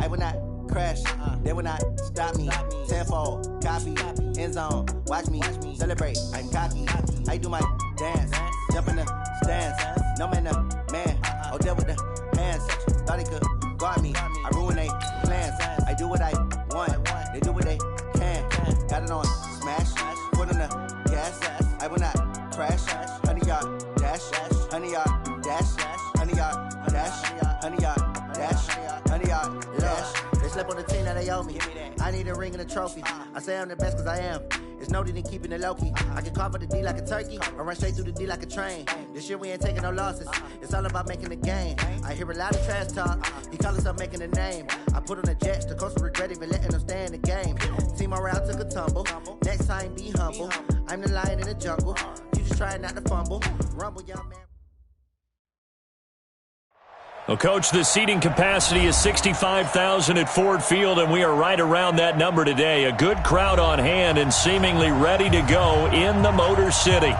I will not crash. They will not stop me. Tenfold, copy, end zone. Watch me celebrate. I'm cocky. I do my dance. Jump in the stands. No man, man. Oh, there with the hands. Thought he could guard me. I ruin they plans. I do what I want. They do what they can. Got it on smash. Put on the gas. I will not crash. 100-yard dash. 100-yard dash. 100-yard dash. 100-yard dash. 100-yard dash. They slept on the team that they owe me. I need a ring and a trophy. I say I'm the best cause I am. It's noted in keeping it low-key. I can carve up the D like a turkey or run straight through the D like a train. This year we ain't taking no losses. It's all about making the game. I hear a lot of trash talk. He call himself making a name. I put on the Jets. The coach will regret even letting them stay in the game. Team morale took a tumble. Next time be humble. I'm the lion in the jungle. You just try not to fumble. Rumble, young man. Well, Coach, the seating capacity is 65,000 at Ford Field, and we are right around that number today. A good crowd on hand and seemingly ready to go in the Motor City.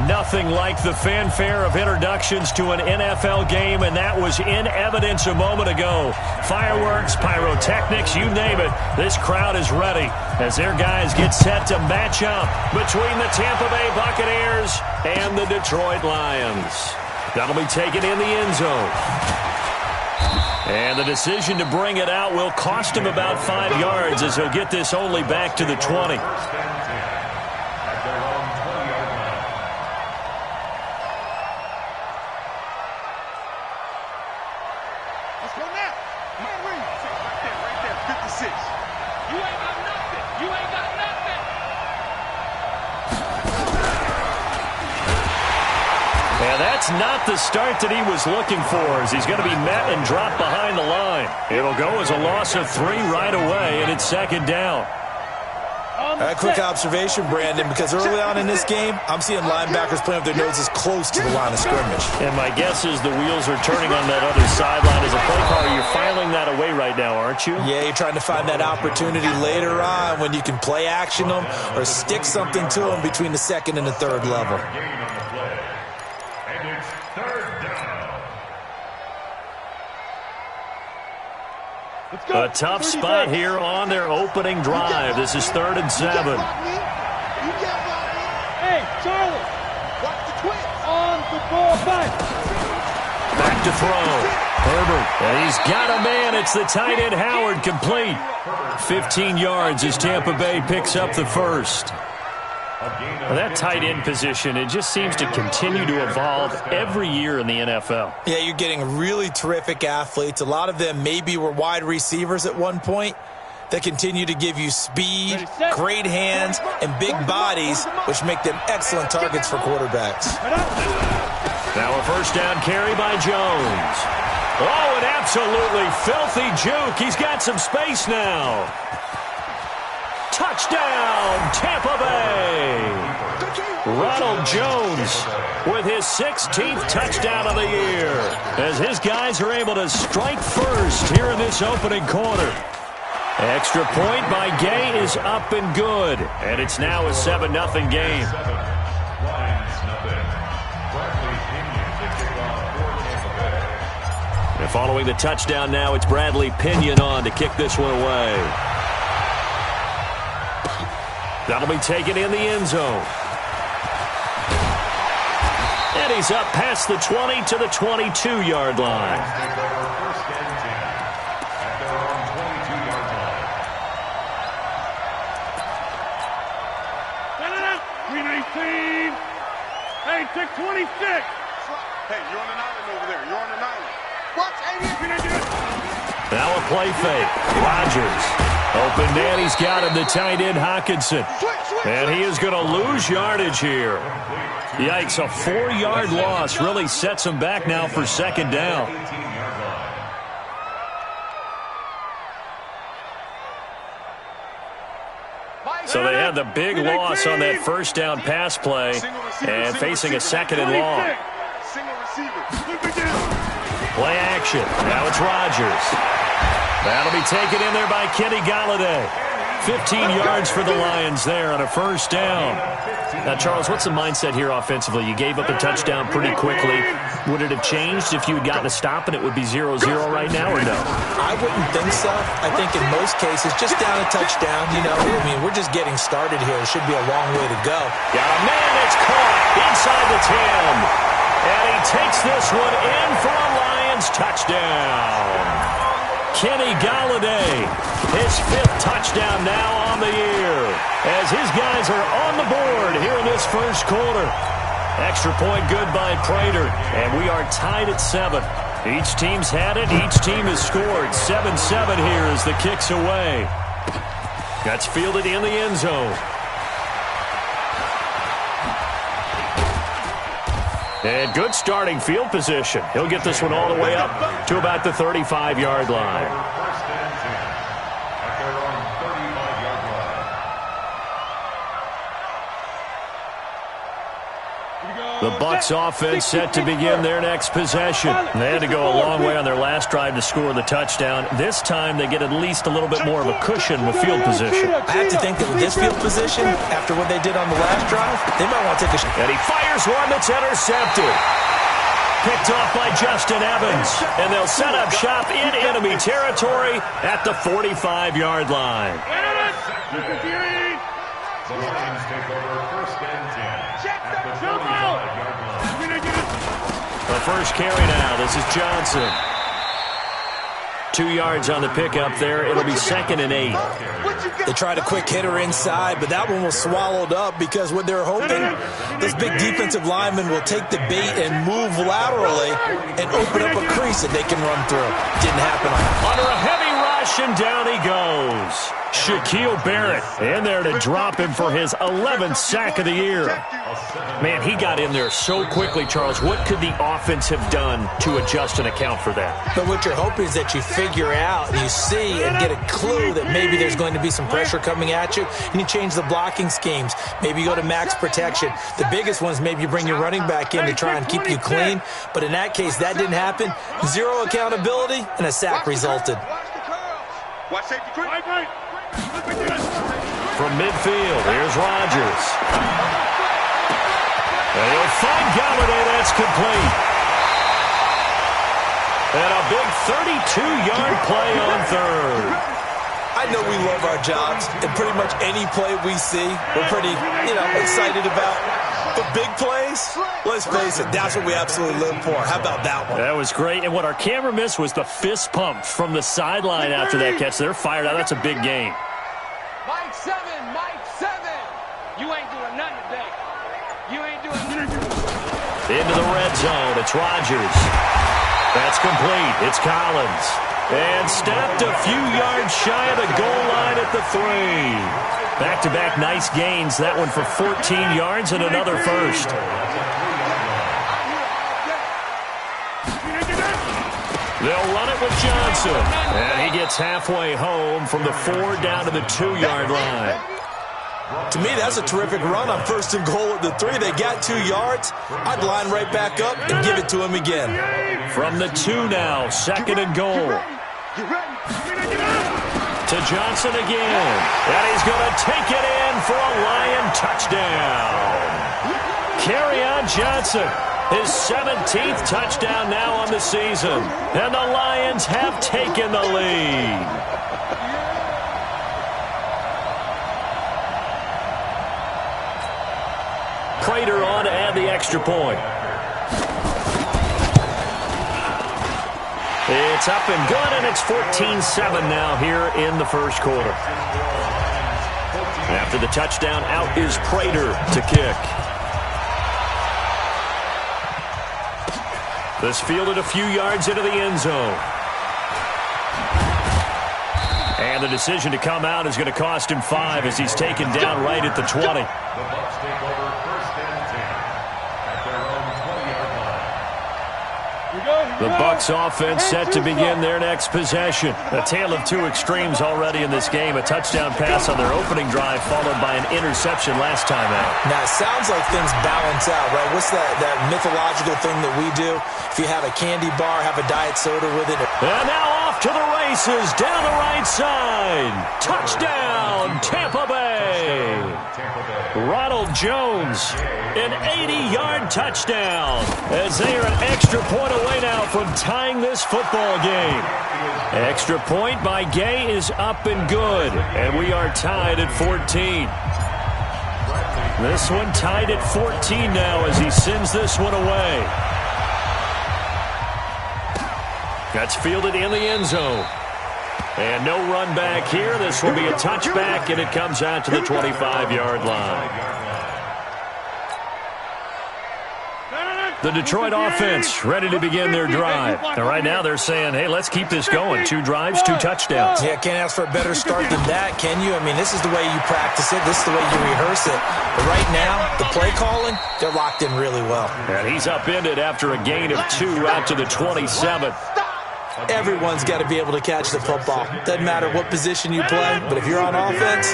Nothing like the fanfare of introductions to an NFL game, and that was in evidence a moment ago. Fireworks, pyrotechnics, you name it. This crowd is ready as their guys get set to match up between the Tampa Bay Buccaneers and the Detroit Lions. That'll be taken in the end zone. And the decision to bring it out will cost him about 5 yards as he'll get this only back to the 20. Let's go now. Right there, 56. You ain't got nothing. You ain't got nothing. And that's not the start that he was looking for, as he's going to be met and dropped behind the line. It'll go as a loss of 3 right away, and it's second down. A quick observation, Brandon, because early on in this game, I'm seeing linebackers playing with their noses close to the line of scrimmage. And my guess is the wheels are turning on that other sideline as a play caller. You're filing that away right now, aren't you? Yeah, you're trying to find that opportunity later on when you can play action them or stick something to them between the second and the third level. A tough spot here on their opening drive. This is 3rd and 7. Hey, Charlie. Watch the twist. On the ball back. Back to throw. Herbert. And he's got a man. It's the tight end Howard, complete. 15 yards as Tampa Bay picks up the first. Well, that tight end position, it just seems to continue to evolve every year in the NFL. Yeah, you're getting really terrific athletes. A lot of them maybe were wide receivers at one point. They continue to give you speed, great hands, and big bodies, which make them excellent targets for quarterbacks. Now a first down carry by Jones. Oh, an absolutely filthy juke. He's got some space now. Touchdown, Tampa Bay. Ronald Jones with his 16th touchdown of the year as his guys are able to strike first here in this opening quarter. Extra point by Gay is up and good, and it's now a 7-0 game. And following the touchdown now, it's Bradley Pinion on to kick this one away. That'll be taken in the end zone. And he's up past the 20 to the 22-yard line. Hey, take 26. Hey, you're on an island over there. You're on an island. Watch, now a play fake. Rodgers. Open man, he's got him, the tight end Hockenson. And he is going to lose yardage here. Yikes, a 4-yard loss really sets him back now for second down. So they had the big loss on that first down pass play and facing a second and long. Play action. Now it's Rodgers. That'll be taken in there by Kenny Golladay. 15 yards for the Lions there on a first down. Now, Charles, what's the mindset here offensively? You gave up a touchdown pretty quickly. Would it have changed if you had gotten a stop and it would be 0-0 right now, or no? I wouldn't think so. I think in most cases, just down a touchdown, you know, I mean, we're just getting started here. It should be a long way to go. Got a man that's caught inside the 10. And he takes this one in for a Lions touchdown. Kenny Galladay, his 5th touchdown now on the year, as his guys are on the board here in this first quarter. Extra point good by Prater, and we are tied at 7. Each team's had it. Each team has scored. 7-7 here as the kick's away. That's fielded in the end zone. And good starting field position. He'll get this one all the way up to about the 35-yard line. The Bucs offense set to begin their next possession. They had to go a long way on their last drive to score the touchdown. This time they get at least a little bit more of a cushion with field position. I have to think that with this field position, after what they did on the last drive, they might want to take a shot. And he fires one that's intercepted. Picked off by Justin Evans. And they'll set up shop in enemy territory at the 45-yard line. The Lions take over 1st and 10 at the 45-yard line. The first carry now. This is Johnson. 2 yards on the pickup there. It'll be 2nd and 8. They tried a quick hitter inside, but that one was swallowed up because what they're hoping, those big defensive linemen will take the bait and move laterally and open up a crease that they can run through. Didn't happen. Under a heavy rush, and down he goes. Shaquille Barrett in there to drop him for his 11th sack of the year. Man, he got in there so quickly, Charles. What could the offense have done to adjust and account for that? But what you're hoping is that you figure out and you see and get a clue that maybe there's going to be some pressure coming at you, and you change the blocking schemes. Maybe you go to max protection. The biggest one is maybe you bring your running back in to try and keep you clean. But in that case, that didn't happen. 0 accountability, and a sack resulted. Watch safety quick. From midfield, here's Rodgers. And he'll find Galladay. That's complete. And a big 32-yard play on 3rd. I know we love our jobs, and pretty much any play we see, we're pretty, excited about. But big plays, let's face it, that's what we absolutely live for. How about that one? That was great. And what our camera missed was the fist pump from the sideline after that catch. They're fired out. That's a big game. Mike 7, Mike 7. You ain't doing nothing today. You ain't doing nothing. Into the red zone. It's Rodgers. That's complete. It's Collins. And stopped a few yards shy of the goal line at the 3. Back-to-back nice gains. That one for 14 yards and another first. They'll run it with Johnson. And he gets halfway home from the 4 down to the 2-yard line. To me, that's a terrific run on 1st and goal at the 3. They got 2 yards. I'd line right back up and give it to him again. From the 2 now, 2nd and goal. To Johnson again. And he's going to take it in for a Lion touchdown. Kerryon Johnson, his 17th touchdown now on the season. And the Lions have taken the lead. Prater on to add the extra point. It's up and good, and it's 14-7 now here in the first quarter. After the touchdown, out is Prater to kick. This fielded a few yards into the end zone. And the decision to come out is going to cost him 5 as he's taken down right at the 20. The Bucs take over 1st and 10 at their own 20-yard line. The Bucs offense set to begin their next possession. A tale of 2 extremes already in this game. A touchdown pass on their opening drive followed by an interception last time out. Now, it sounds like things balance out, right? What's that mythological thing that we do? If you have a candy bar, have a diet soda with it. And now off to the races down the right side. Touchdown, Tampa Bay. Ronald Jones, an 80-yard touchdown, as they are an extra point away now from tying this football game. Extra point by Gay is up and good, and we are tied at 14. This one tied at 14 now as he sends this one away. That's fielded in the end zone. And no run back here. This will be a touchback, and it comes out to the 25-yard line. The Detroit offense ready to begin their drive. And right now they're saying, hey, let's keep this going. 2 drives, 2 touchdowns. Yeah, can't ask for a better start than that, can you? I mean, this is the way you practice it. This is the way you rehearse it. But right now, the play calling, they're locked in really well. And he's upended after a gain of 2 out to the 27th. Everyone's got to be able to catch the football. Doesn't matter what position you play, but if you're on offense,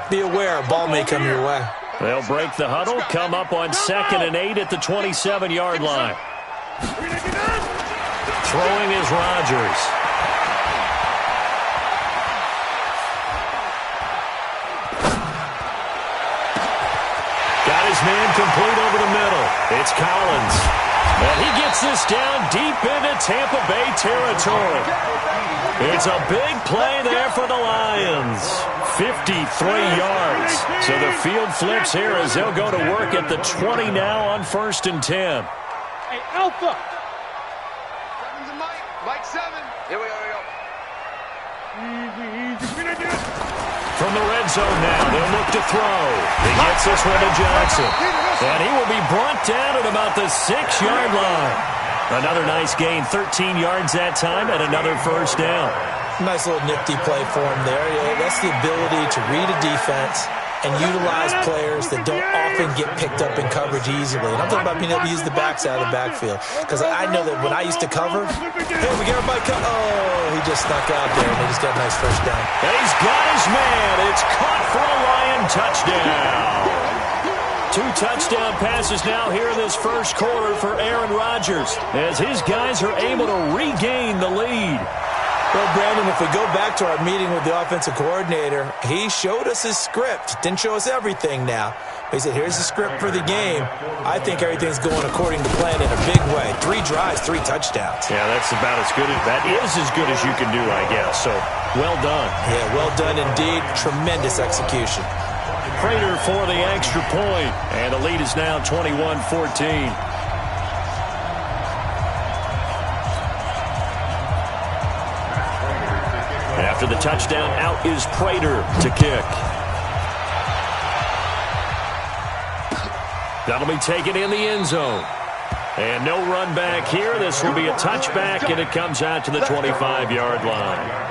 be aware a ball may come your way. They'll break the huddle, come up on 2nd and 8 at the 27-yard line. Throwing is Rodgers. Got his man complete over the middle. It's Collins. And he gets this down deep into Tampa Bay territory. It's a big play there for the Lions. 53 yards. So the field flips here as they'll go to work at the 20 now on 1st and 10. Hey, Alpha. Mike 7. Here we go. Easy. From the red zone now, they'll look to throw. He gets this one to Johnson. And he will be brought down at about the 6-yard line. Another nice gain, 13 yards that time, and another first down. Nice little nifty play for him there. Yeah, that's the ability to read a defense and utilize players that don't often get picked up in coverage easily. And I'm talking about being able to use the backside of the backfield. Because I know that when I used to cover, hey, we got everybody cover. Oh, he just snuck out there, and they just got a nice first down. And he's got his man. It's caught for a Lion touchdown. 2 touchdown passes now here in this first quarter for Aaron Rodgers, as his guys are able to regain the lead. Well, Brandon, if we go back to our meeting with the offensive coordinator, he showed us his script. Didn't show us everything now. He said, here's the script for the game. I think everything's going according to plan in a big way. 3 drives, 3 touchdowns. Yeah, that's about as good as that is as good as you can do, I guess. So, well done. Yeah, well done indeed. Tremendous execution. Prater for the extra point, and the lead is now 21-14. After the touchdown, out is Prater to kick. That'll be taken in the end zone. And no run back here. This will be a touchback, and it comes out to the 25-yard line.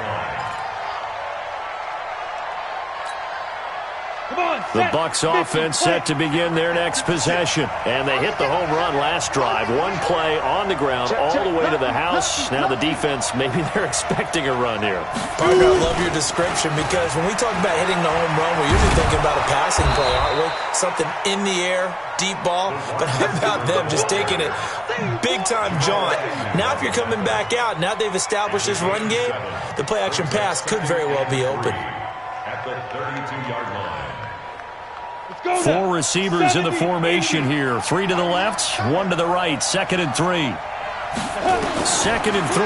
The Bucs offense set to begin their next possession. And they hit the home run last drive. 1 play on the ground all the way to the house. Now the defense, maybe they're expecting a run here. Parker, I love your description, because when we talk about hitting the home run, we're usually thinking about a passing play, aren't we? Something in the air, deep ball. But how about them just taking it big-time jaunt? Now if you're coming back out, now they've established this run game, the play-action pass could very well be open. At the 32-yard line. 4 receivers in the formation here. 3 to the left, 1 to the right. 2nd and 3. 2nd and 3.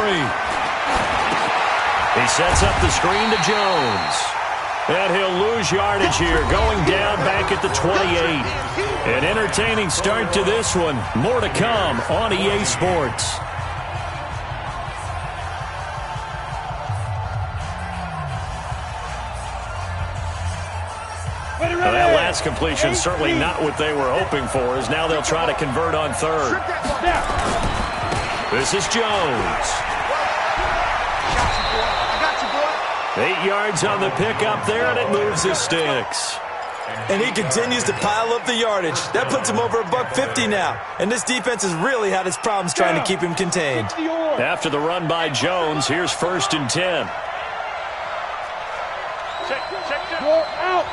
He sets up the screen to Jones. And he'll lose yardage here, going down back at the 28. An entertaining start to this one. More to come on EA Sports. Well, that last completion certainly not what they were hoping for, as now they'll try to convert on 3rd. This is Jones. 8 yards on the pickup there, and it moves the sticks. And he continues to pile up the yardage. That puts him over $150 now. And this defense has really had its problems trying to keep him contained. After the run by Jones, here's 1st and 10. Go out.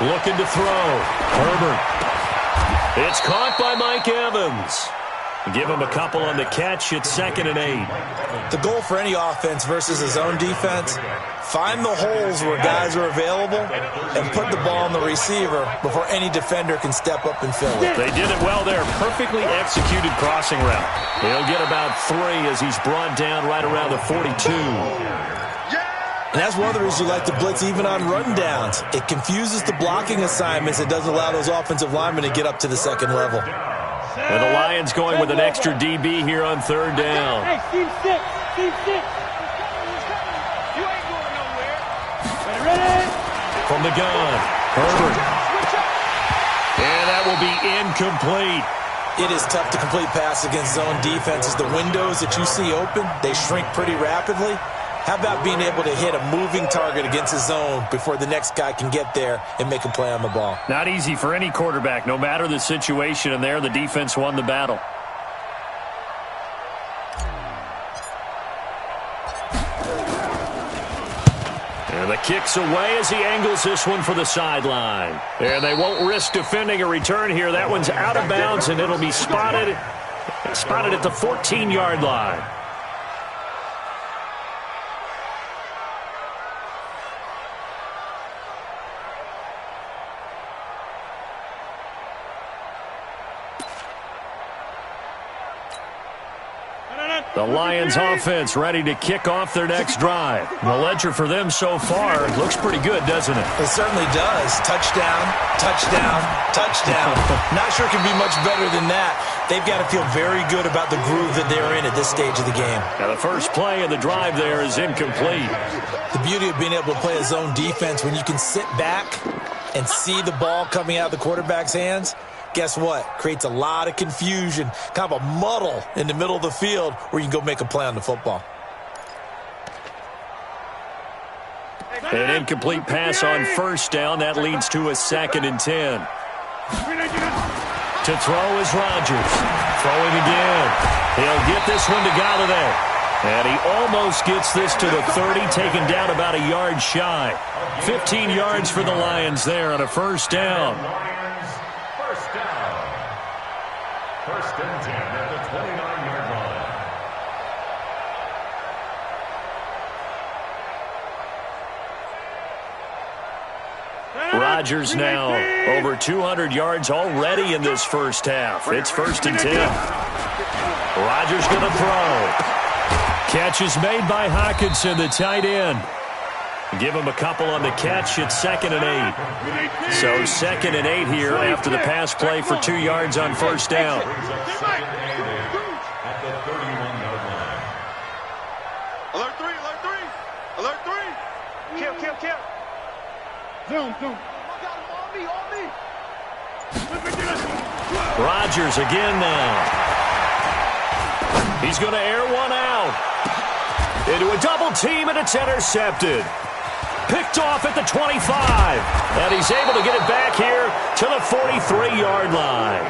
Looking to throw. Herbert. It's caught by Mike Evans. Give him a couple on the catch. It's 2nd and 8. The goal for any offense versus a zone defense, find the holes where guys are available and put the ball on the receiver before any defender can step up and fill it. They did it well there. Perfectly executed crossing route. He'll get about 3 as he's brought down right around the 42. And that's one of the reasons you like to blitz even on rundowns. It confuses the blocking assignments. It doesn't allow those offensive linemen to get up to the second level. And the Lions going with an extra DB here on 3rd down. Hey, team 6. Team 6. You ain't going nowhere. Ready? From the gun, Herbert. And that will be incomplete. It is tough to complete pass against zone defenses. The windows that you see open, they shrink pretty rapidly. How about being able to hit a moving target against a zone before the next guy can get there and make a play on the ball? Not easy for any quarterback, no matter the situation, and there the defense won the battle. And the kick's away as he angles this one for the sideline. And they won't risk defending a return here. That one's out of bounds, and it'll be spotted at the 14-yard line. The Lions offense ready to kick off their next drive. The ledger for them so far looks pretty good, doesn't it? It certainly does. Touchdown, touchdown, touchdown. Not sure it can be much better than that. They've got to feel very good about the groove that they're in at this stage of the game. Now the first play of the drive there is incomplete. The beauty of being able to play a zone defense when you can sit back and see the ball coming out of the quarterback's hands, guess what? Creates a lot of confusion, kind of a muddle in the middle of the field where you can go make a play on the football. An incomplete pass on 1st down. That leads to a 2nd and 10. To throw is Rodgers. Throwing again. He'll get this one to Galladay. And he almost gets this to the 30, taken down about a yard shy. 15 yards for the Lions there on a 1st down. First and 10 at the 29-yard line. Rodgers now over 200 yards already in this first half. It's 1st and 10. Rodgers going to throw. Catch is made by Hockenson, the tight end. Give him a couple on the catch. It's 2nd and 8. So 2nd and 8 here after the pass play for 2 yards on 1st down. At the 31-yard line. Alert 3, alert 3. Alert 3. Kill. Zoom. On me. Rodgers again now. He's going to air one out. Into a double team, and it's intercepted. Picked off at the 25. And he's able to get it back here to the 43-yard line.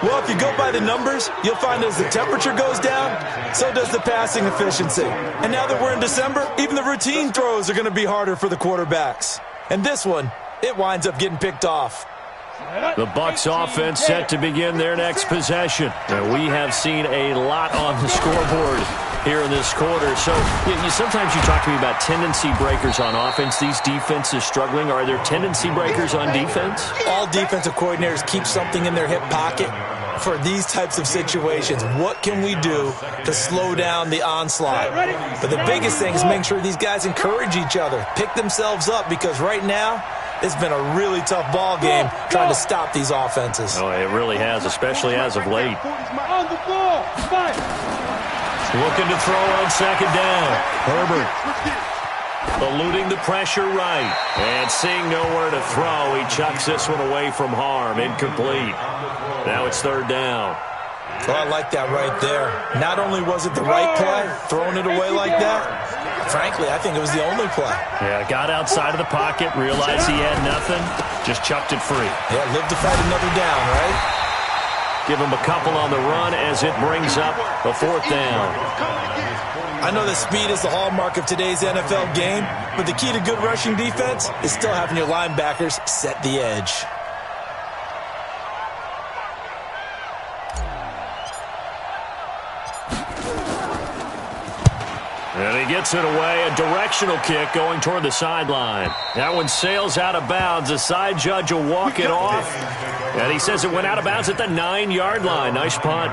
Well, if you go by the numbers, you'll find as the temperature goes down, so does the passing efficiency. And now that we're in December, even the routine throws are going to be harder for the quarterbacks. And this one, it winds up getting picked off. The Bucs offense set to begin their next possession. And we have seen a lot on the scoreboard here in this quarter. So sometimes you talk to me about tendency breakers on offense. These defenses struggling. Are there tendency breakers on defense? All defensive coordinators keep something in their hip pocket for these types of situations. What can we do to slow down the onslaught? But the biggest thing is make sure these guys encourage each other, pick themselves up, because right now it's been a really tough ball game trying to stop these offenses. Oh, it really has, especially as of late. On the ball. Fight. Looking to throw on 2nd down. Herbert eluding the pressure right. And seeing nowhere to throw, he chucks this one away from harm. Incomplete. Now it's 3rd down. Well, I like that right there. Not only was it the right play, throwing it away like that, frankly, I think it was the only play. Yeah, got outside of the pocket, realized he had nothing, just chucked it free. Yeah, live to fight another down, right? Give him a couple on the run as it brings up a 4th down. I know that speed is the hallmark of today's NFL game, but the key to good rushing defense is still having your linebackers set the edge. And he gets it away, a directional kick going toward the sideline. That one sails out of bounds. The side judge will walk it off. And he says it went out of bounds at the 9-yard line. Nice punt.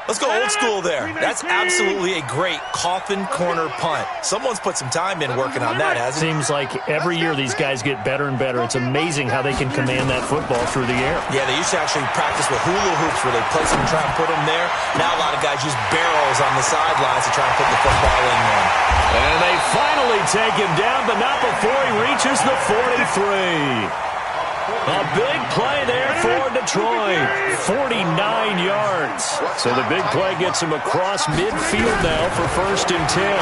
Let's go old school there. That's absolutely a great coffin corner punt. Someone's put some time in working on that, hasn't it? Seems like every year these guys get better and better. It's amazing how they can command that football through the air. Yeah, they used to actually practice with hula hoops where they place them and try and put them there. Now a lot of guys use barrels on the sidelines to try and put the football in there. And they finally take him down, but not before he reaches the 43. A big play there for Detroit, 49 yards. So the big play gets him across midfield now for 1st and 10.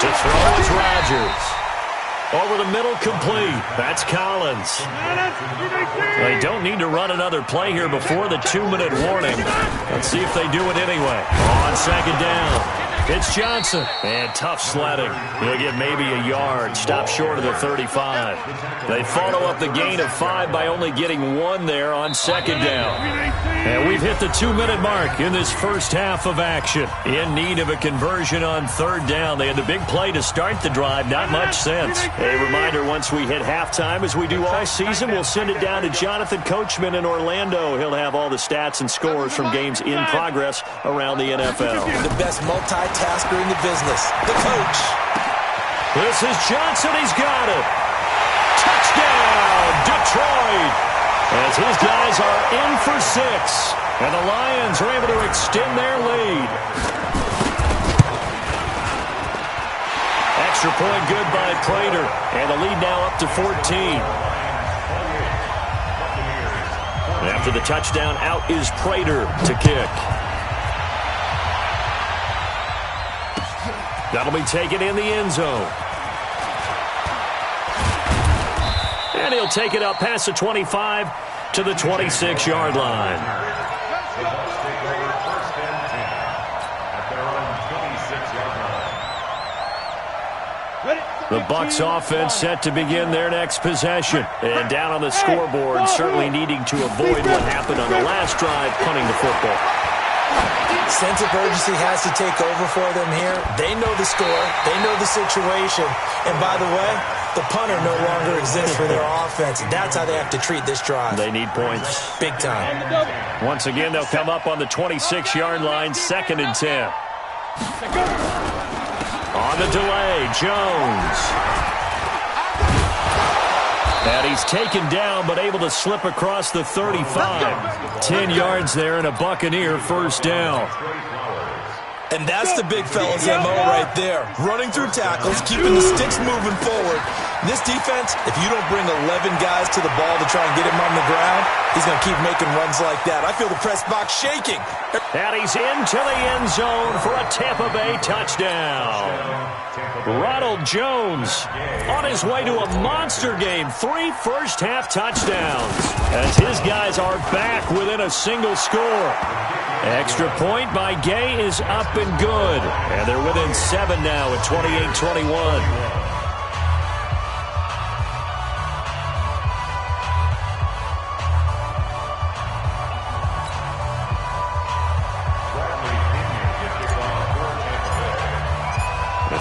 To throw is Rodgers. Over the middle, complete. That's Collins. They don't need to run another play here before the 2-minute warning. Let's see if they do it anyway. On 2nd down. It's Johnson. And tough sledding. He'll get maybe a yard. Stop short of the 35. They follow up the gain of 5 by only getting 1 there on 2nd down. And we've hit the 2-minute mark in this first half of action. In need of a conversion on 3rd down. They had the big play to start the drive. Not much sense. A reminder, once we hit halftime, as we do all season, we'll send it down to Jonathan Coachman in Orlando. He'll have all the stats and scores from games in progress around the NFL. The best multitasker in the business, the coach. This is Johnson. He's got it. Touchdown, Detroit. As his guys are in for 6. And the Lions are able to extend their lead. Extra point good by Prater. And the lead now up to 14. And after the touchdown, out is Prater to kick. That'll be taken in the end zone. And he'll take it up past the 25 to the 26-yard line. The Bucs offense set to begin their next possession. And down on the scoreboard, certainly needing to avoid what happened on the last drive, punting the football. Sense of urgency has to take over for them here. They know the score. They know the situation. And by the way, the punter no longer exists for their offense. That's how they have to treat this drive. They need points. Big time. Once again, they'll come up on the 26-yard line, 2nd and 10. On the delay, Jones. And he's taken down, but able to slip across the 35. 10 yards there and a Buccaneer 1st down. And that's the big fella's MO right there. Running through tackles, keeping the sticks moving forward. This defense, if you don't bring 11 guys to the ball to try and get him on the ground, he's going to keep making runs like that. I feel the press box shaking. And he's into the end zone for a Tampa Bay touchdown. Ronald Jones on his way to a monster game. 3 first-half touchdowns as his guys are back within a single score. Extra point by Gay is up and good. And they're within 7 now at 28-21.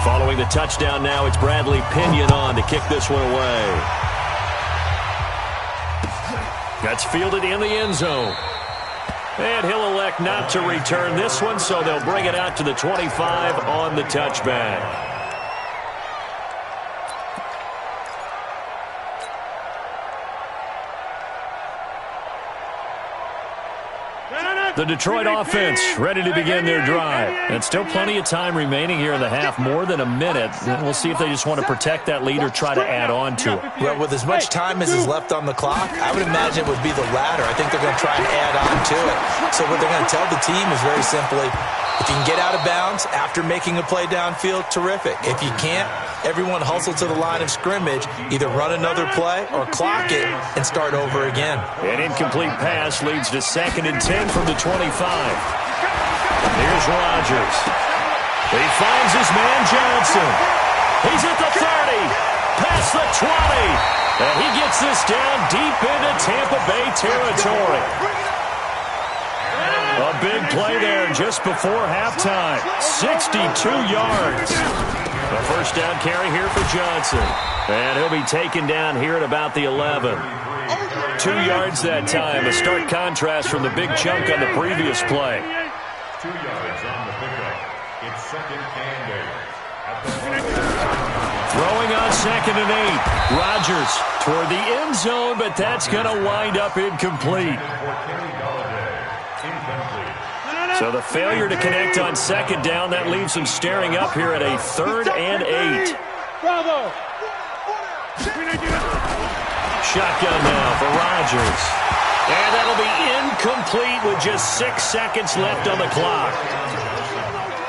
Following the touchdown now, it's Bradley Pinion on to kick this one away. That's fielded in the end zone. And he'll elect not to return this one, so they'll bring it out to the 25 on the touchback. The Detroit offense ready to begin their drive. And still plenty of time remaining here in the half, more than a minute. We'll see if they just want to protect that lead or try to add on to it. Well, with as much time as is left on the clock, I would imagine it would be the latter. I think they're going to try and add on to it. So what they're going to tell the team is very simply, if you can get out of bounds after making a play downfield, terrific. If you can't, everyone hustle to the line of scrimmage, either run another play or clock it and start over again. An incomplete pass leads to 2nd and 10 from the 25. Here's Rodgers. He finds his man Johnson. He's at the 30, past the 20, and he gets this down deep into Tampa Bay territory. A big play there just before halftime. 62 yards. A first down carry here for Johnson. And he'll be taken down here at about the 11. 2 yards that time. A stark contrast from the big chunk on the previous play. 2 yards on the pickup. It's 2nd and 8. Throwing on 2nd and 8. Rodgers toward the end zone, but that's going to wind up incomplete. So the failure to connect on 2nd down, that leaves him staring up here at a 3rd and 8. Bravo. Shotgun now for Rodgers. And that'll be incomplete with just 6 seconds left on the clock.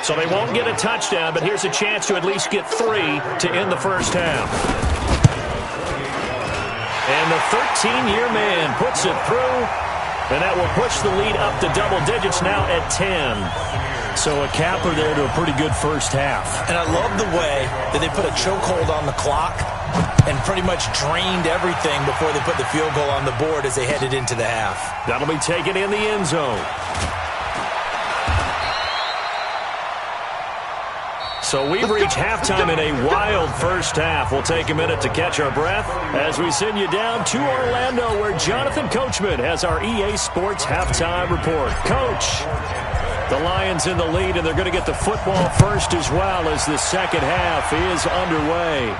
So they won't get a touchdown, but here's a chance to at least get 3 to end the first half. And the 13-year man puts it through, and that will push the lead up to double digits now at 10. So a capper there to a pretty good first half. And I love the way that they put a chokehold on the clock and pretty much drained everything before they put the field goal on the board as they headed into the half. That'll be taken in the end zone. So we've reached halftime in a wild first half. We'll take a minute to catch our breath as we send you down to Orlando, where Jonathan Coachman has our EA Sports halftime report. Coach, the Lions in the lead, and they're going to get the football first as well as the second half is underway.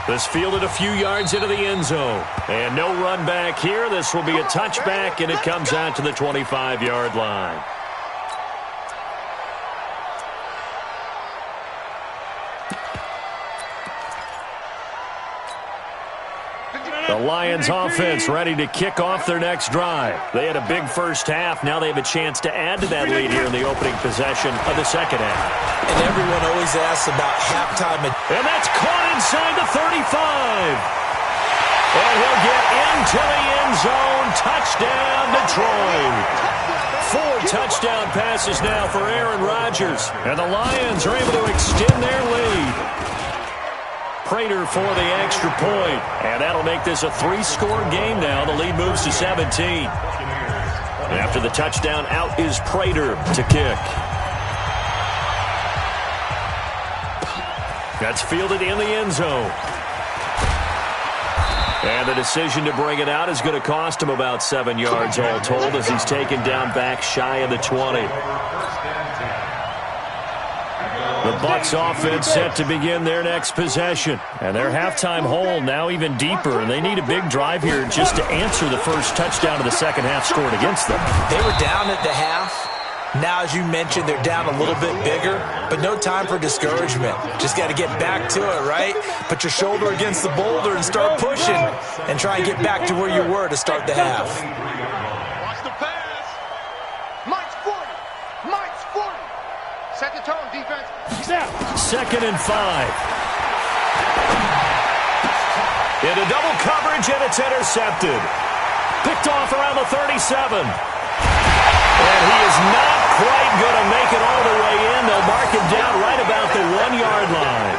This fielded a few yards into the end zone. And no run back here. This will be a touchback, and it comes out to the 25-yard line. The Lions offense ready to kick off their next drive. They had a big first half. Now they have a chance to add to that lead here in the opening possession of the second half. And everyone always asks about halftime. And that's caught inside the 35. And he'll get into the end zone. Touchdown, Detroit. 4 touchdown passes now for Aaron Rodgers. And the Lions are able to extend their lead. Prater for the extra point. And that'll make this a 3-score game now. The lead moves to 17. And after the touchdown, out is Prater to kick. That's fielded in the end zone. And the decision to bring it out is going to cost him about 7 yards all told as he's taken down back shy of the 20. The Bucs offense set to begin their next possession. And their halftime hole now even deeper, and they need a big drive here just to answer the first touchdown of the second half scored against them. They were down at the half. Now, as you mentioned, they're down a little bit bigger, but no time for discouragement. Just got to get back to it, right? Put your shoulder against the boulder and start pushing and try and get back to where you were to start the half. Watch the pass. Mike's 40. Mike's 40. Set the tone, defense. He's out. 2nd and 5. Into double coverage, and it's intercepted. Picked off around the 37. And he is not quite going to make it all the way in. They'll mark him down right about the 1-yard line.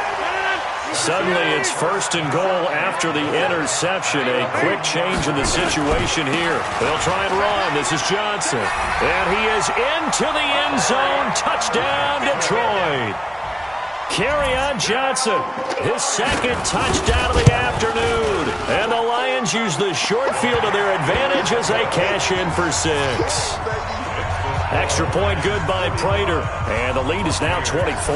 Suddenly it's 1st and goal after the interception. A quick change in the situation here. They'll try and run. This is Johnson. And he is into the end zone. Touchdown, Detroit. Kerryon Johnson, his 2nd touchdown of the afternoon. And the Lions use the short field to their advantage as they cash in for 6. Extra point good by Prater. And the lead is now 24.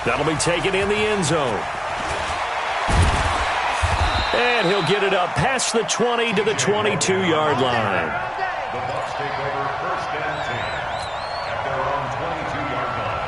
That'll be taken in the end zone. And he'll get it up past the 20 to the 22-yard line. The Bucs take over 1st and 10 at their own 22-yard line.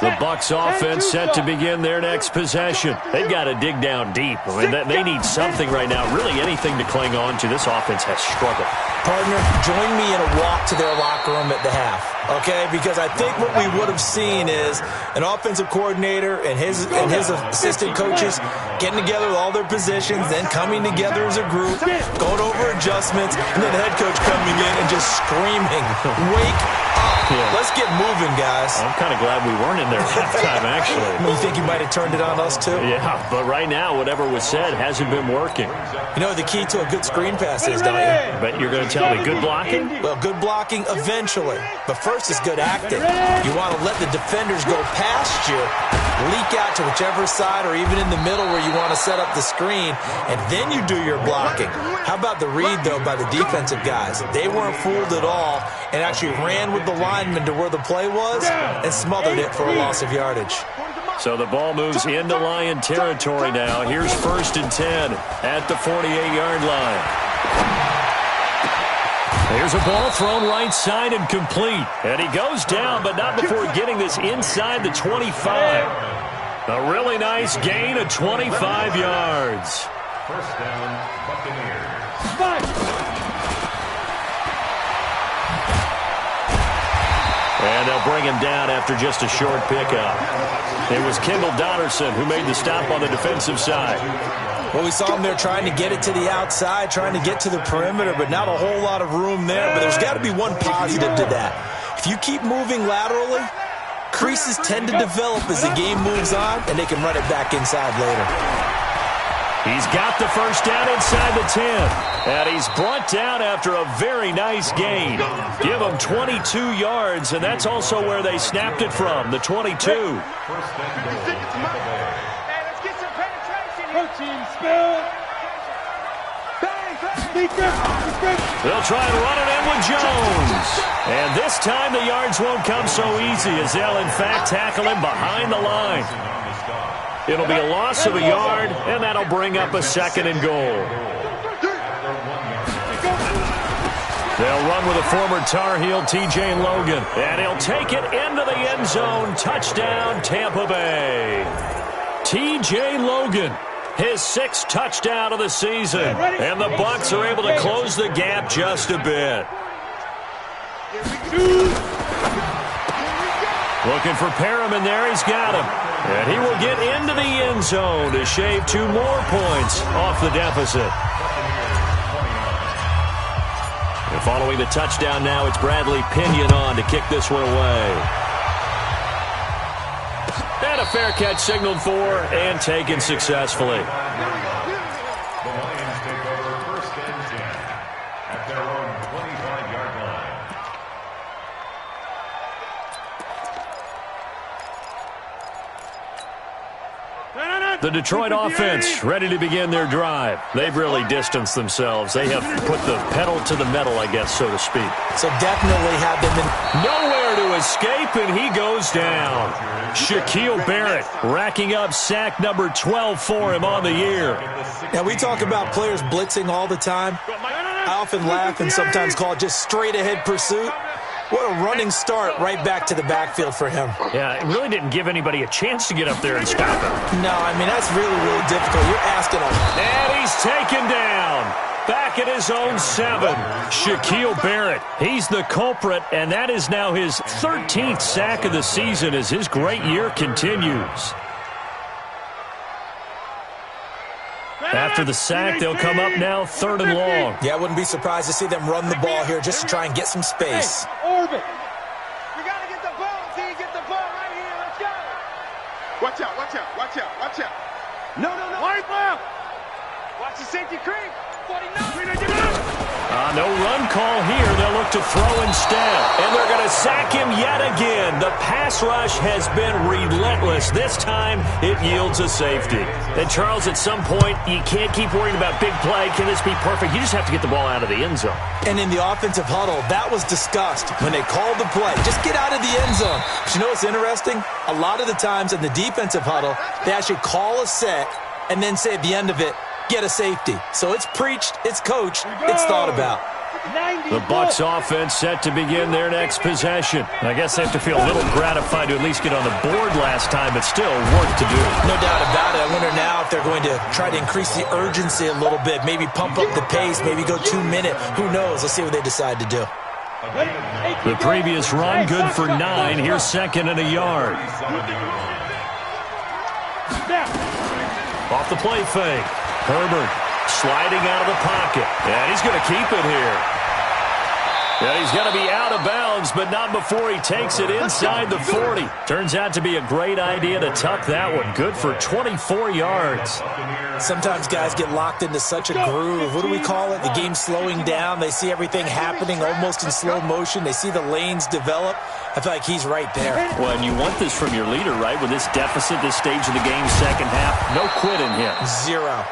The Bucs offense set to begin their next possession. They've got to dig down deep. I mean, they need something right now, really anything to cling on to. This offense has struggled. Partner, join me in a walk to their locker room at the half, okay? Because I think what we would have seen is an offensive coordinator and his assistant coaches getting together with all their positions, then coming together as a group, going over adjustments, and then the head coach coming in and just screaming, "Wake up!" Let's get moving, guys. I'm kind of glad we weren't in there at halftime, actually. You think you might have turned it on us, too? Yeah, but right now, whatever was said hasn't been working. You know what the key to a good screen pass is, don't you? But you're going to tell me good blocking? Well, good blocking eventually. But first is good acting. You want to let the defenders go past you, leak out to whichever side or even in the middle where you want to set up the screen, and then you do your blocking. How about the read, though, by the defensive guys? They weren't fooled at all and actually ran with the lineman to where the play was and smothered it for a loss of yardage. So the ball moves into Lion territory now. Here's 1st and 10 at the 48-yard line. There's a ball thrown right side and complete. And he goes down, but not before getting this inside the 25. A really nice gain of 25 yards. First down, Buccaneers. And they'll bring him down after just a short pickup. It was Kendall Donnerson who made the stop on the defensive side. Well, we saw him there trying to get it to the outside, trying to get to the perimeter, but not a whole lot of room there. But there's got to be one positive to that. If you keep moving laterally, creases tend to develop as the game moves on, and they can run it back inside later. He's got the first down inside the 10. And he's brought down after a very nice gain. Give him 22 yards, and that's also where they snapped it from, the 22. Let's get some penetration here. Team spill. They'll try and run it in with Jones. And this time the yards won't come so easy as they'll, in fact, tackle him behind the line. It'll be a loss of a yard, and that'll bring up a 2nd and goal. They'll run with a former Tar Heel, T.J. Logan. And he'll take it into the end zone. Touchdown, Tampa Bay. T.J. Logan, his 6th touchdown of the season. And the Bucs are able to close the gap just a bit. Looking for Perriman there. He's got him. And he will get into the end zone to shave 2 more points off the deficit. And following the touchdown now, it's Bradley Pinion on to kick this one away. And a fair catch signaled for and taken successfully. The Lions take over 1st and 10 at their own 25-yard line. The Detroit offense ready to begin their drive. They've really distanced themselves. They have put the pedal to the metal, I guess, so to speak. So definitely have them in. Nowhere to escape, and he goes down. Shaquille Barrett racking up sack number 12 for him on the year. Now, we talk about players blitzing all the time. I often laugh and sometimes call it just straight-ahead pursuit. What a running start right back to the backfield for him. Yeah, it really didn't give anybody a chance to get up there and stop him. No, I mean, that's really, really difficult. You're asking him. And he's taken down. Back at his own 7. Shaquille Barrett, he's the culprit, and that is now his 13th sack of the season as his great year continues. After the sack, they'll come up now 3rd and long. Yeah, I wouldn't be surprised to see them run the ball here just to try and get some space. Orbit. We got to get the ball, D. Get the ball right here. Let's go. Watch out, watch out, watch out, watch out. No. Wipe out. Watch the safety creep. 49. No run call here. They'll look to throw instead. And they're going to sack him yet again. The pass rush has been relentless. This time, it yields a safety. And, Charles, at some point, you can't keep worrying about big play. Can this be perfect? You just have to get the ball out of the end zone. And in the offensive huddle, that was discussed when they called the play. Just get out of the end zone. But you know what's interesting? A lot of the times in the defensive huddle, they actually call a set and then say at the end of it, get a safety. So it's preached, it's coached, it's thought about. The Bucs offense set to begin their next possession. I guess they have to feel a little gratified to at least get on the board last time, but still work to do. No doubt about it. I wonder now if they're going to try to increase the urgency a little bit, maybe pump up the pace, maybe go 2 minute. Who knows? Let's see what they decide to do. The previous run, good for 9. Here's 2nd and a yard. Off the play fake. Herbert sliding out of the pocket. And he's going to keep it here. And he's going to be out of bounds, but not before he takes it inside the 40. Turns out to be a great idea to tuck that one. Good for 24 yards. Sometimes guys get locked into such a groove. What do we call it? The game's slowing down. They see everything happening almost in slow motion. They see the lanes develop. I feel like he's right there. Well, and you want this from your leader, right? With this deficit, this stage of the game, second half, no quitting him. 0.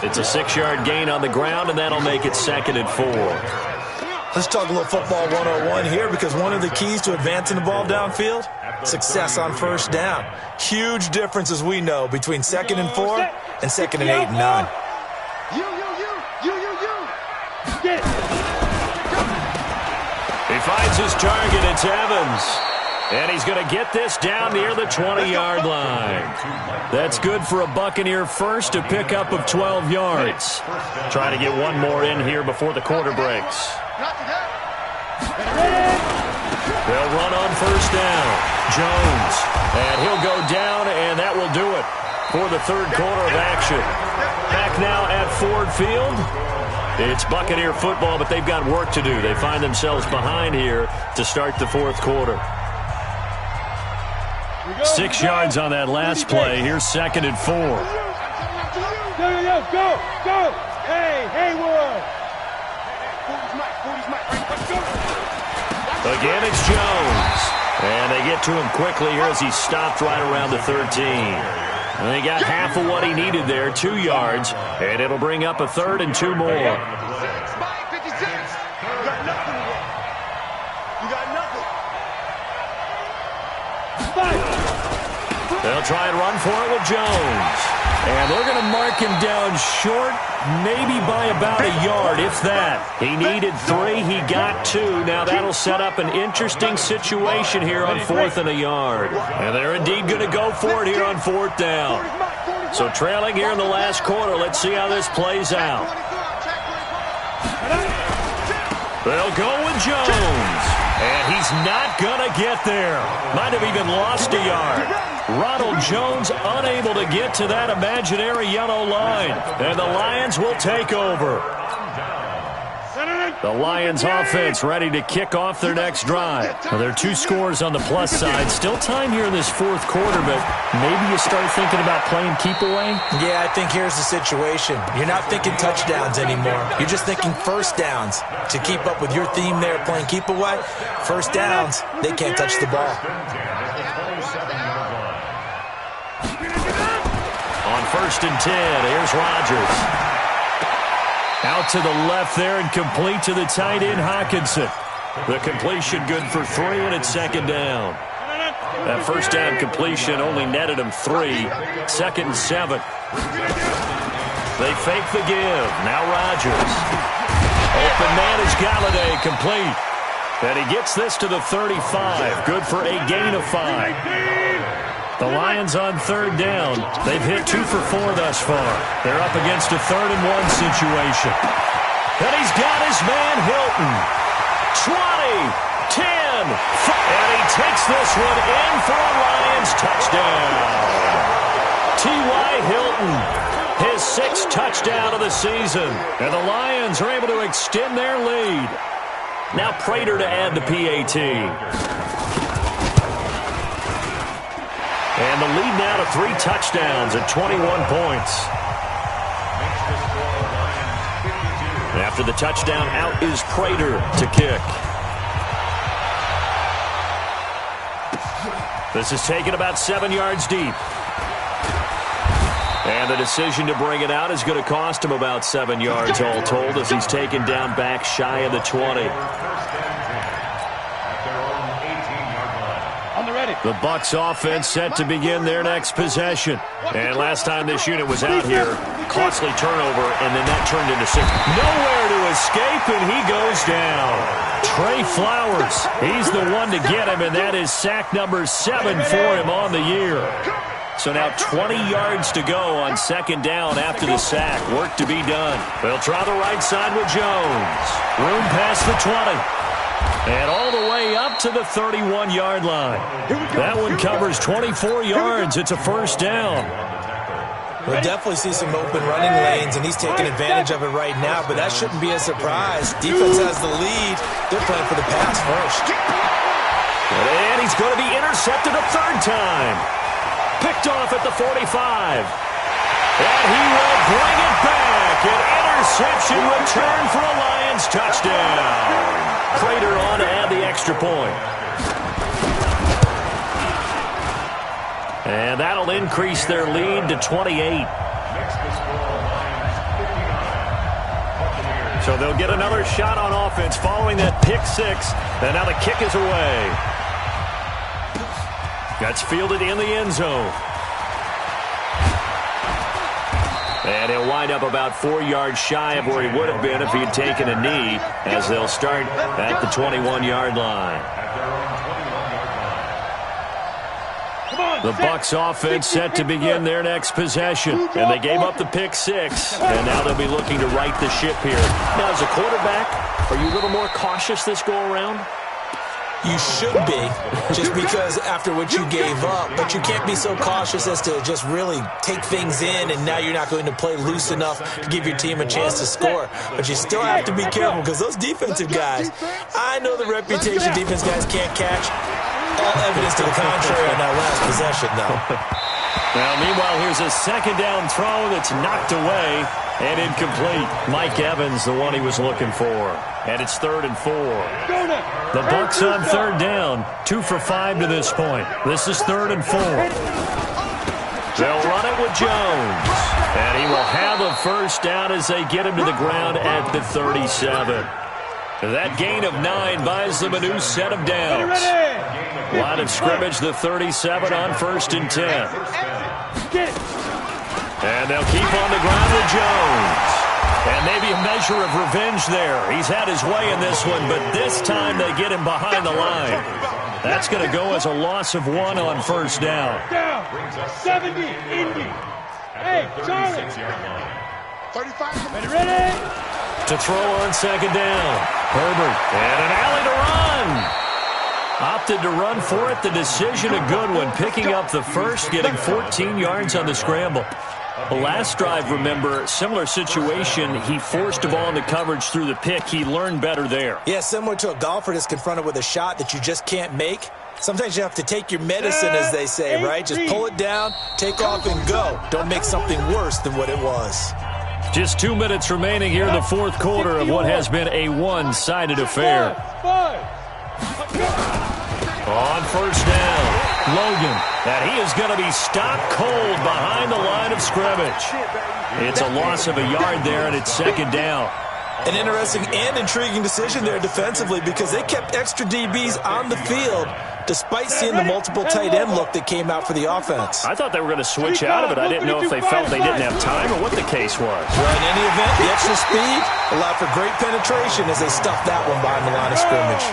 It's a 6-yard gain on the ground, and that'll make it 2nd and 4. Let's talk a little football 101 here, because one of the keys to advancing the ball downfield, success on first down. Huge difference, as we know, between 2nd and 4 and 2nd and 8 and 9. He finds his target. It's Evans. And he's going to get this down near the 20-yard line. That's good for a Buccaneer first, a pickup of 12 yards. Trying to get one more in here before the quarter breaks. They'll run on first down. Jones. And he'll go down, and that will do it for the third quarter of action. Back now at Ford Field. It's Buccaneer football, but they've got work to do. They find themselves behind here to start the fourth quarter. 6 yards on that last play. Here's 2nd and 4. Go! Hey, Haywood! Again, it's Jones. And they get to him quickly here as he stopped right around the 13. And they got half of what he needed there, 2 yards, and it'll bring up a 3rd and 2 more. You got nothing. They'll try and run for it with Jones. And they're going to mark him down short, maybe by about a yard, if that. He needed 3. He got 2. Now that'll set up an interesting situation here on 4th and a yard. And they're indeed going to go for it here on 4th down. So trailing here in the last quarter. Let's see how this plays out. They'll go with Jones. And he's not going to get there. Might have even lost a yard. Ronald Jones unable to get to that imaginary yellow line. And the Lions will take over. The Lions offense ready to kick off their next drive. Well, there are 2 scores on the plus side. Still time here in this fourth quarter, but maybe you start thinking about playing keep away? Yeah, I think here's the situation. You're not thinking touchdowns anymore. You're just thinking first downs. To keep up with your theme there, playing keep away, first downs, they can't touch the ball. On 1st and 10, here's Rodgers. Out to the left there and complete to the tight end, Hawkinson. The completion good for 3, and it's 2nd down. That first down completion only netted him 3. 2nd and 7. They fake the give. Now Rodgers. Open man is Galladay, complete. And he gets this to the 35. Good for a gain of 5. The Lions on 3rd down. They've hit 2 for 4 thus far. They're up against a 3rd and 1 situation. And he's got his man Hilton. 20, 10, 5. And he takes this one in for a Lions touchdown. T.Y. Hilton, his 6th touchdown of the season. And the Lions are able to extend their lead. Now Prater to add the PAT. And the lead now to 3 touchdowns at 21 points. After the touchdown, out is Prater to kick. This is taken about 7 yards deep. And the decision to bring it out is going to cost him about 7 yards all told as he's taken down back shy of the 20. The Bucs offense set to begin their next possession. And last time this unit was out here, costly turnover, and then that turned into 6. Nowhere to escape, and he goes down. Trey Flowers, he's the one to get him, and that is sack number 7 for him on the year. So now 20 yards to go on 2nd down after the sack. Work to be done. They'll try the right side with Jones. Room past the 20. And all the way up to the 31-yard line. That one covers 24 yards. It's a 1st down. We'll definitely see some open running lanes, and he's taking advantage of it right now, but that shouldn't be a surprise. Defense has the lead. They're playing for the pass first. And he's going to be intercepted a third time. Picked off at the 45. And he will bring it back. An interception return for a Lions touchdown. Prater on to add the extra point. And that'll increase their lead to 28. So they'll get another shot on offense following that pick six. And now the kick is away. That's fielded in the end zone. And he'll wind up about 4 yards shy of where he would have been if he had taken a knee, as they'll start at the 21-yard line. The Bucs offense set to begin their next possession. And they gave up the pick six. And now they'll be looking to right the ship here. Now, as a quarterback, are you a little more cautious this go-around? You should be, just because after what you gave up. But you can't be so cautious as to just really take things in, and now you're not going to play loose enough to give your team a chance to score. But you still have to be careful, because those defensive guys, I know the reputation defense guys can't catch. All evidence to the contrary on that last possession, though. Now, meanwhile, here's a second down throw that's knocked away and incomplete. Mike Evans, the one he was looking for. And it's 3rd and 4. The Bucs on third down, 2 for 5 to this point. This is 3rd and 4. They'll run it with Jones. And he will have a first down as they get him to the ground at the 37. That gain of 9 buys them a new set of downs. Line of scrimmage, the 37 on 1st and 10. And they'll keep on the ground with Jones. And maybe a measure of revenge there. He's had his way in this one, but this time they get him behind the line. That's going to go as a loss of 1 on 1st down. 70, Indy. Hey, Charlie. 35. Ready? To throw on 2nd down. Herbert. And an alley to run. Opted to run for it. The decision a good one. Picking up the first, getting 14 yards on the scramble. The last drive, remember, similar situation. He forced a ball into coverage through the pick. He learned better there. Yeah, similar to a golfer that's confronted with a shot that you just can't make. Sometimes you have to take your medicine, as they say, right? Just pull it down, take off, and go. Don't make something worse than what it was. Just 2 minutes remaining here in the 4th quarter of what has been a one-sided affair. On 1st down, Logan. And he is going to be stopped cold behind the line of scrimmage. It's a loss of a yard there, and it's 2nd down. An interesting and intriguing decision there defensively, because they kept extra DBs on the field despite seeing the multiple tight end look that came out for the offense. I thought they were going to switch out of it. I didn't know if they felt they didn't have time or what the case was. Well, in any event, the extra speed allowed for great penetration as they stuffed that one behind the line of scrimmage.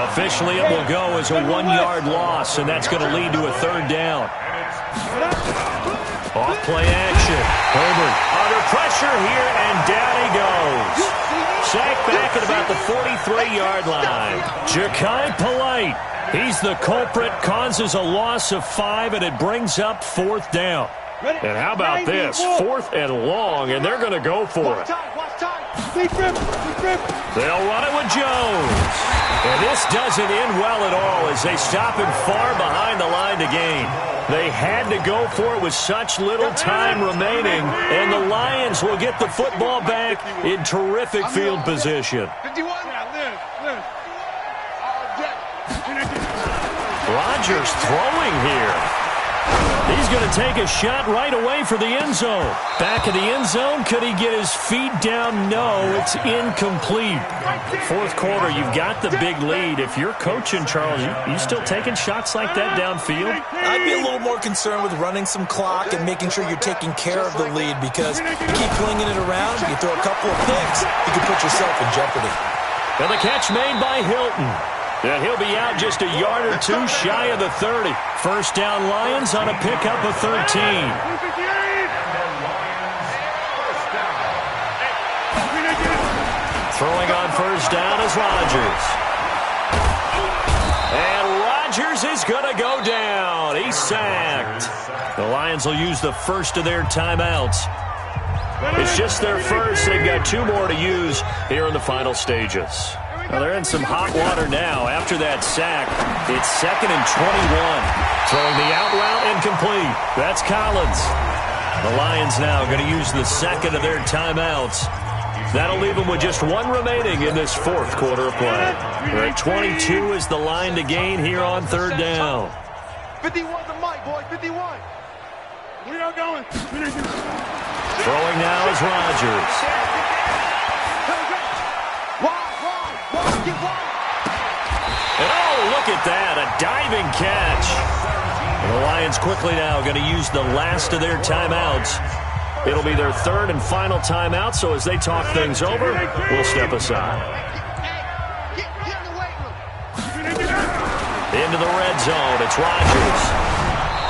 Officially, it will go as a 1-yard loss, and that's going to lead to a 3rd down. Off play action. Herbert under pressure here, and down he goes. Sacked back at about the 43-yard line. Ja'Kai Polite, he's the culprit, causes a loss of 5, and it brings up 4th down. And how about this? 4th and long, and they're going to go for it. They'll run it with Jones. And this doesn't end well at all as they stop him far behind the line to gain. They had to go for it with such little time remaining, and the Lions will get the football back in terrific field position. Rodgers throwing here. He's going to take a shot right away for the end zone. Back in the end zone, could he get his feet down? No, it's incomplete. 4th quarter, you've got the big lead. If you're coaching, Charles, you still taking shots like that downfield? I'd be a little more concerned with running some clock and making sure you're taking care of the lead, because you keep flinging it around, you throw a couple of picks, you can put yourself in jeopardy. And the catch made by Hilton. And he'll be out just a yard or 2 shy of the 30. 1st down Lions on a pickup of 13. Throwing on 1st down is Rodgers. And Rodgers is going to go down. He's sacked. The Lions will use the first of their timeouts. It's just their first. They've got 2 more to use here in the final stages. Well, they're in some hot water now. After that sack, it's 2nd and 21. Throwing the out route incomplete. That's Collins. The Lions now going to use the second of their timeouts. That'll leave them with just 1 remaining in this 4th quarter of play. They're at 22 is the line to gain here on 3rd down. 51 the mic, boys. 51. We are going. Throwing now is Rodgers. And oh, look at that, a diving catch. And the Lions quickly now going to use the last of their timeouts. It'll be their 3rd and final timeout, so as they talk things over, we'll step aside. Into the red zone, it's Rodgers.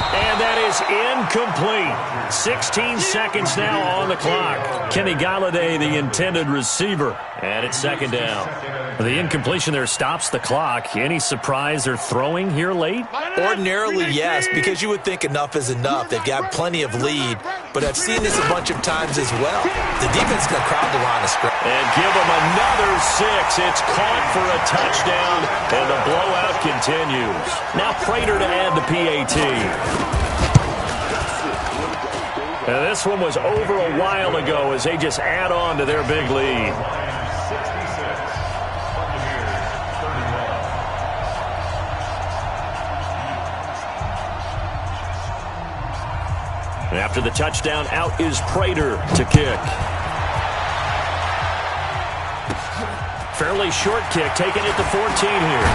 And that is incomplete. 16 seconds now on the clock. Kenny Galladay, the intended receiver. And it's 2nd down. The incompletion there stops the clock. Any surprise they're throwing here late? Ordinarily, yes, because you would think enough is enough. They've got plenty of lead, but I've seen this a bunch of times as well. The defense is going to crowd the line of scrimmage. And give them another 6. It's caught for a touchdown, and the blowout continues. Now Prater to add the PAT. Now this one was over a while ago as they just add on to their big lead. And after the touchdown, out is Prater to kick. Fairly short kick, taking it to 14 here.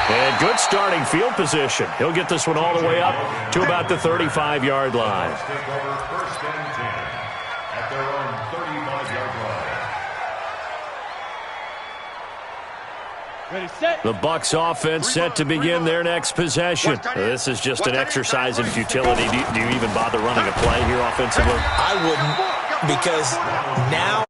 And good starting field position. He'll get this one all the way up to about the 35-yard line. First and 10 at their own 35-yard line. Ready, set. The Bucs offense set to begin their next possession. This is just an exercise in futility. Do you even bother running a play here offensively? I wouldn't, because now